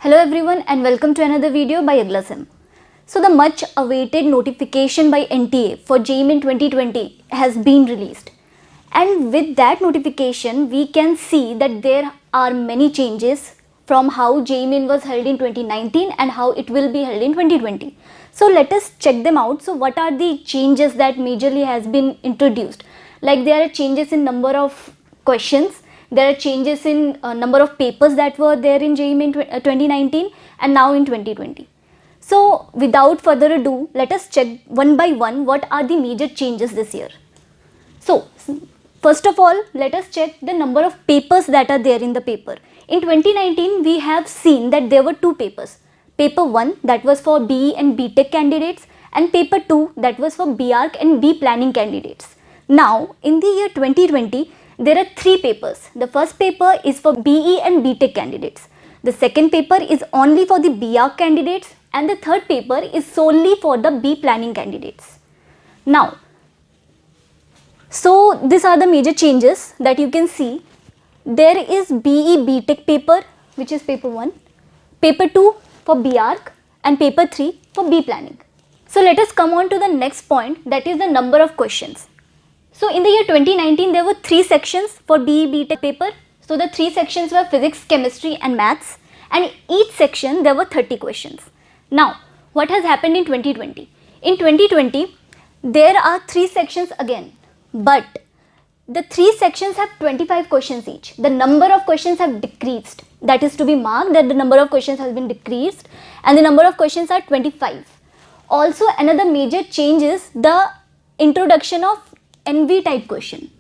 Hello everyone and welcome to another video by Aglasim. So the much awaited notification by NTA for JEE Main 2020 has been released. And with that notification, we can see that there are many changes from how JEE Main was held in 2019 and how it will be held in 2020. So let us check them out. So what are the changes that majorly has been introduced? Like there are changes in number of questions. There are changes in number of papers that were there in JEE Main 2019 and now in 2020. So without further ado, let us check one by one what are the major changes this year. So first of all, let us check the number of papers that are there in the paper. In 2019, we have seen that there were two papers. Paper 1 that was for BE and B.Tech candidates and paper 2 that was for B.Arch and B.Planning candidates. Now in the year 2020, there are three papers. The first paper is for BE and B.Tech candidates. The second paper is only for the B.Arch candidates and the third paper is solely for the B.Planning candidates. Now, so these are the major changes that you can see. There is BE B.Tech paper, which is paper 1, paper 2 for B.Arch and paper 3 for B.Planning. So let us come on to the next point, that is the number of questions. So in the year 2019, there were three sections for BE B.Tech paper. So the three sections were physics, chemistry and maths, and each section there were 30 questions. Now, what has happened in 2020? In 2020, there are three sections again, but the three sections have 25 questions each. The number of questions have decreased. That is to be marked that the number of questions has been decreased and the number of questions are 25. Also, another major change is the introduction of NV type question.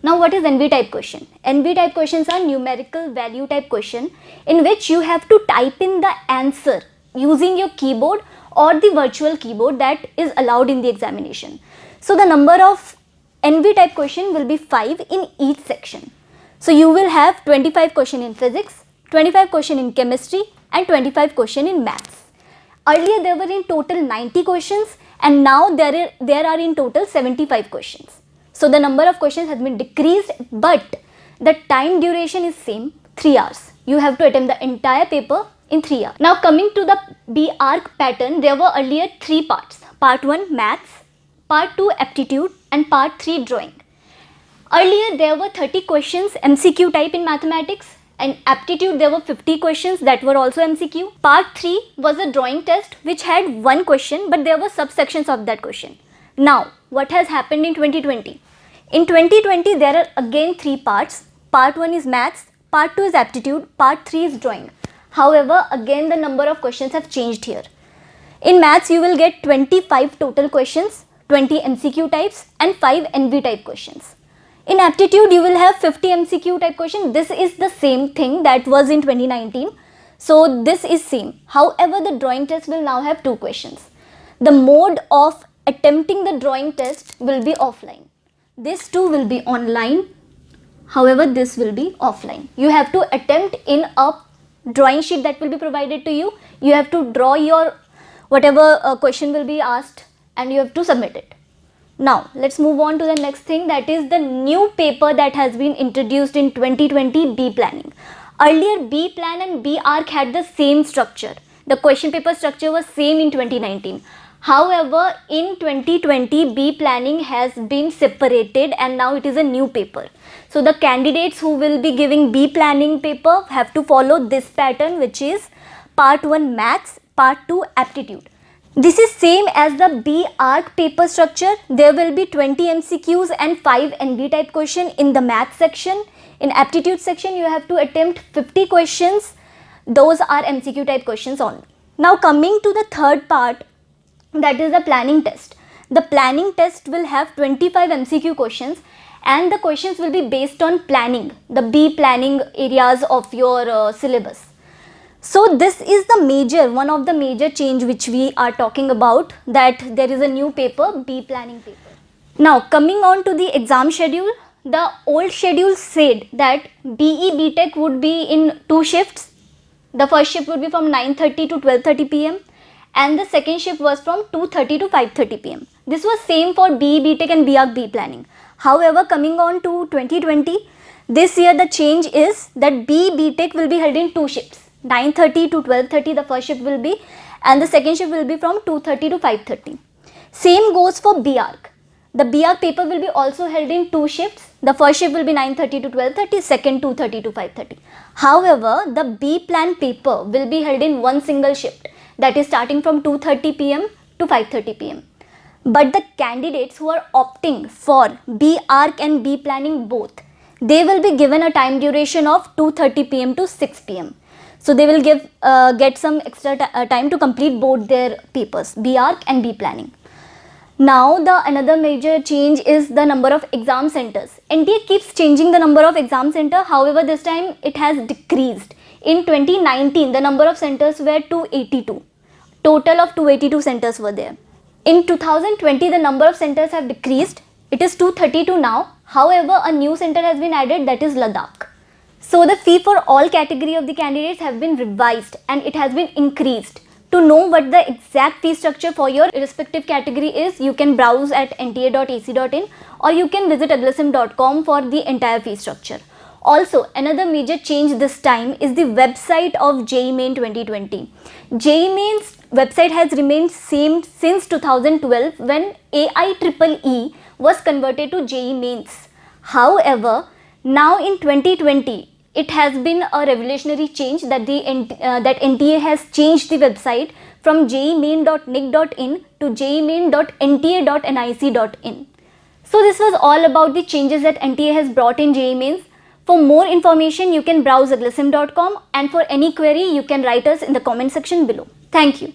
Now what is NV type question? NV type questions are numerical value type question in which you have to type in the answer using your keyboard or the virtual keyboard that is allowed in the examination. So the number of NV type question will be 5 in each section. So you will have 25 question in physics, 25 question in chemistry and 25 question in maths. Earlier there were in total 90 questions and now there are in total 75 questions. So the number of questions has been decreased, but the time duration is same, 3 hours. You have to attempt the entire paper in 3 hours. Now coming to the B.Arch pattern, there were earlier three parts. Part 1 maths, part 2 aptitude and part 3 drawing. Earlier there were 30 questions MCQ type in mathematics, and aptitude there were 50 questions that were also MCQ. Part 3 was a drawing test which had one question, but there were subsections of that question. Now, what has happened in 2020? In 2020, there are again three parts. Part 1 is maths, part 2 is aptitude, part 3 is drawing. However, again the number of questions have changed here. In maths, you will get 25 total questions, 20 MCQ types and 5 NV type questions. In aptitude, you will have 50 MCQ type questions. This is the same thing that was in 2019. So this is same. However, the drawing test will now have 2 questions. The mode of attempting the drawing test will be offline. This too will be online. However, this will be offline. You have to attempt in a drawing sheet that will be provided to you. You have to draw your whatever question will be asked and you have to submit it. Now, let's move on to the next thing, that is the new paper that has been introduced in 2020, B.Planning. Earlier, B.Plan and B.Arch had the same structure. The question paper structure was same in 2019. However, in 2020, B.Planning has been separated and now it is a new paper. So the candidates who will be giving B.Planning paper have to follow this pattern, which is part 1 maths, part 2 aptitude. This is same as the B.Arch paper structure. There will be 20 MCQs and 5 NV type question in the maths section. In aptitude section, you have to attempt 50 questions. Those are MCQ type questions only. Now coming to the third part, that is the planning test. The planning test will have 25 MCQ questions and the questions will be based on planning, the B.Planning areas of your syllabus. So this is the one of the major change which we are talking about, that there is a new paper, B.Planning paper. Now coming on to the exam schedule, the old schedule said that BE B.Tech would be in 2 shifts. The first shift would be from 9:30 to 12:30 p.m. and the second shift was from 2:30 to 5:30 p.m. This was same for BE B.Tech and B.Arch B.Planning. However, coming on to 2020, this year the change is that BE B.Tech will be held in 2 shifts. 9:30 to 12:30 the first shift will be, and the second shift will be from 2:30 to 5:30. Same goes for B.Arch. The B.Arch paper will be also held in two shifts. The first shift will be 9:30 to 12:30, second 2:30 to 5:30. However, the B.Plan paper will be held in one single shift, that is starting from 2:30 p.m. to 5:30 p.m. But the candidates who are opting for B.Arch and B.Planning both, they will be given a time duration of 2:30 p.m. to 6 p.m. So they will get some extra time to complete both their papers, B.Arch and B.Planning. Now the another major change is the number of exam centers. NTA keeps changing the number of exam center. However, this time it has decreased. In 2019, the number of centers were 282. Total of 282 centers were there. In 2020, the number of centers have decreased. It is 232 now. However, a new center has been added, that is Ladakh. So the fee for all category of the candidates have been revised and it has been increased. To know what the exact fee structure for your respective category is, you can browse at nta.ac.in or you can visit aglassim.com for the entire fee structure. Also, another major change this time is the website of JEE Main 2020. JEE Main's website has remained same since 2012 when AIEEE was converted to JEE Mains. However, now in 2020, it has been a revolutionary change that that NTA has changed the website from jeemain.nic.in to jeemain.nta.nic.in. So this was all about the changes that NTA has brought in JEE Mains. For more information, you can browse aglassim.com, and for any query, you can write us in the comment section below. Thank you.